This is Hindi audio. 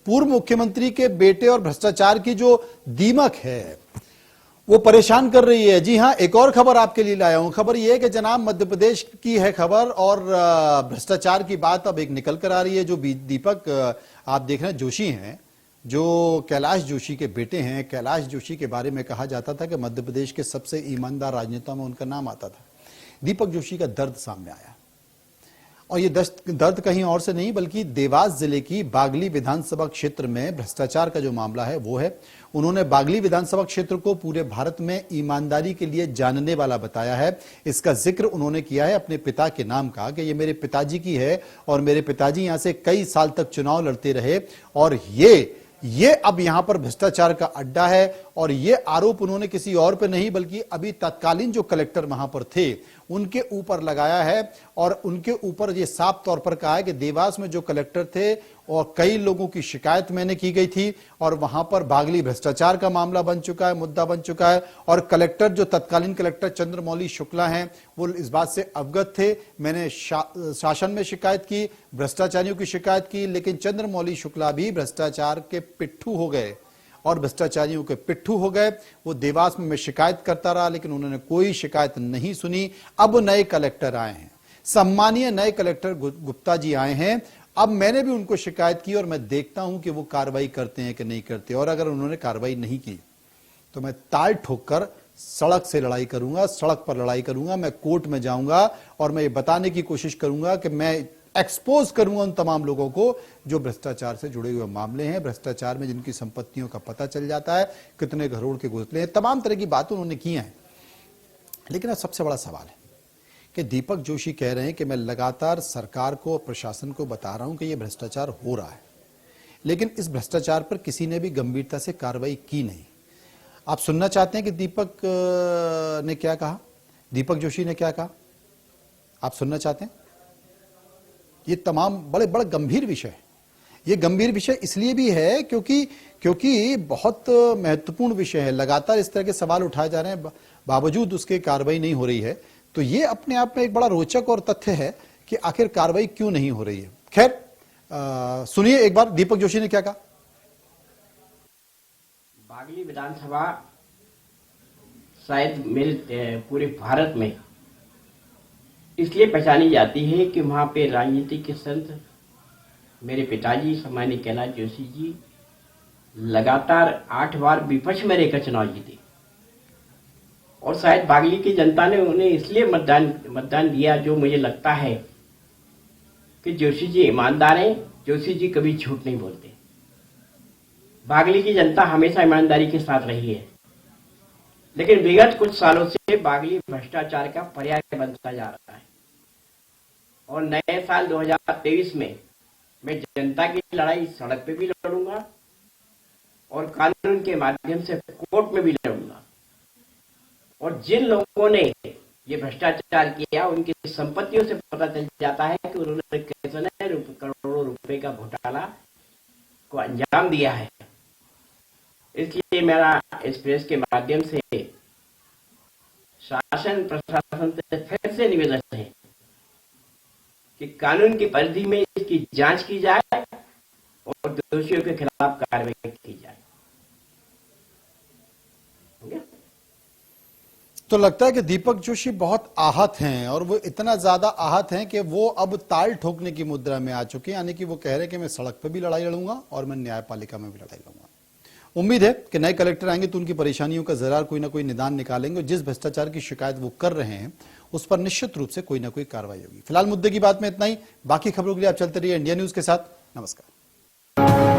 पूर्व मुख्यमंत्री के बेटे और भ्रष्टाचार की जो दीमक है वो परेशान कर रही है। जी हां, एक और खबर आपके लिए लाया हूं। खबर यह है कि जनाब मध्य प्रदेश की है खबर और भ्रष्टाचार की बात अब एक निकल कर आ रही है। जो दीपक आप देख रहे हैं जोशी हैं, जो कैलाश जोशी के बेटे हैं। कैलाश जोशी के बारे में कहा जाता था कि मध्य प्रदेश के सबसे ईमानदार राजनेता में उनका नाम आता था। दीपक जोशी का दर्द सामने आया और ये दर्द कहीं और से नहीं बल्कि देवास जिले की बागली विधानसभा क्षेत्र में भ्रष्टाचार का जो मामला है वो है। उन्होंने बागली विधानसभा क्षेत्र को पूरे भारत में ईमानदारी के लिए जानने वाला बताया है। इसका जिक्र उन्होंने किया है अपने पिता के नाम का कि ये मेरे पिताजी की है और मेरे पिताजी यहां से कई साल तक चुनाव लड़ते रहे और ये अब यहां पर भ्रष्टाचार का अड्डा है। और ये आरोप उन्होंने किसी और पे नहीं बल्कि अभी तत्कालीन जो कलेक्टर वहां पर थे उनके ऊपर लगाया है। और उनके ऊपर ये साफ तौर पर कहा है कि देवास में जो कलेक्टर थे और कई लोगों की शिकायत मैंने की गई थी और वहां पर बागली भ्रष्टाचार का मामला बन चुका है, मुद्दा बन चुका है। और कलेक्टर जो तत्कालीन कलेक्टर चंद्रमौली शुक्ला हैं वो इस बात से अवगत थे। मैंने शासन में शिकायत की, भ्रष्टाचारियों की शिकायत की, लेकिन चंद्रमौली शुक्ला भी भ्रष्टाचार के पिट्ठू हो गए और भ्रष्टाचारियों के पिट्ठू हो गए। वो देवास में मैं शिकायत करता रहा लेकिन उन्होंने कोई शिकायत नहीं सुनी। अब नए कलेक्टर आए हैं, सम्मानीय नए कलेक्टर गुप्ता जी आए हैं। अब मैंने भी उनको शिकायत की और मैं देखता हूं कि वो कार्रवाई करते हैं कि नहीं करते। और अगर उन्होंने कार्रवाई नहीं की तो मैं ताल ठोककर सड़क से लड़ाई करूंगा, सड़क पर लड़ाई करूंगा, मैं कोर्ट में जाऊंगा और मैं ये बताने की कोशिश करूंगा कि मैं एक्सपोज करूंगा उन तमाम लोगों को जो भ्रष्टाचार से जुड़े हुए मामले हैं, भ्रष्टाचार में जिनकी संपत्तियों का पता चल जाता है, कितने करोड़ के घोटाले हैं, तमाम तरह की बातें उन्होंने की हैं। लेकिन अब सबसे बड़ा सवाल है कि दीपक जोशी कह रहे हैं कि मैं लगातार सरकार को और प्रशासन को बता रहा हूं कि यह भ्रष्टाचार हो रहा है, लेकिन इस भ्रष्टाचार पर किसी ने भी गंभीरता से कार्रवाई की नहीं। आप सुनना चाहते हैं कि दीपक ने क्या कहा, दीपक जोशी ने क्या कहा? आप सुनना चाहते हैं? ये तमाम बड़े बड़े गंभीर विषय है। ये गंभीर विषय इसलिए भी है क्योंकि बहुत महत्वपूर्ण विषय है। लगातार इस तरह के सवाल उठाए जा रहे हैं, बावजूद उसके कार्रवाई नहीं हो रही है। तो ये अपने आप में एक बड़ा रोचक और तथ्य है कि आखिर कार्रवाई क्यों नहीं हो रही है। खैर, सुनिए एक बार दीपक जोशी ने क्या कहा। बागली विधानसभा शायद मेरे पूरे भारत में इसलिए पहचानी जाती है कि वहां पे राजनीति के संत मेरे पिताजी सम्मानीय कैलाश जोशी जी लगातार 8 बार विपक्ष में रहकर चुनाव जीते और शायद बागली की जनता ने उन्हें इसलिए मतदान दिया, जो मुझे लगता है कि जोशी जी ईमानदार हैं। जोशी जी कभी झूठ नहीं बोलते। बागली की जनता हमेशा ईमानदारी के साथ रही है, लेकिन विगत कुछ सालों से बागली भ्रष्टाचार का पर्याय बनता जा रहा है। और नए साल 2023 में मैं जनता की लड़ाई सड़क पे भी लड़ूंगा और कानून के माध्यम से कोर्ट में भी लड़ूंगा। और जिन लोगों ने ये भ्रष्टाचार किया उनकी संपत्तियों से पता चल जाता है कि उन्होंने कितने करोड़ों रुपए का घोटाला को अंजाम दिया है। इसलिए मेरा इस प्रेस के माध्यम से शासन प्रशासन से फिर से निवेदन है कि कानून की परिधि में इसकी जांच की जाए और दोषियों के खिलाफ कार्रवाई की जाए। तो लगता है कि दीपक जोशी बहुत आहत हैं और वो इतना ज्यादा आहत हैं कि वो अब ताल ठोकने की मुद्रा में आ चुके हैं। यानी कि वो कह रहे हैं कि मैं सड़क पर भी लड़ाई लड़ूंगा और मैं न्यायपालिका में भी लड़ाई लड़ूंगा। उम्मीद है कि नए कलेक्टर आएंगे तो उनकी परेशानियों का जरूर कोई ना कोई निदान निकालेंगे और जिस भ्रष्टाचार की शिकायत वो कर रहे हैं उस पर निश्चित रूप से कोई ना कोई कार्रवाई होगी। फिलहाल मुद्दे की बात में इतना ही। बाकी खबरों के लिए आप चलते रहिए इंडिया न्यूज के साथ। नमस्कार।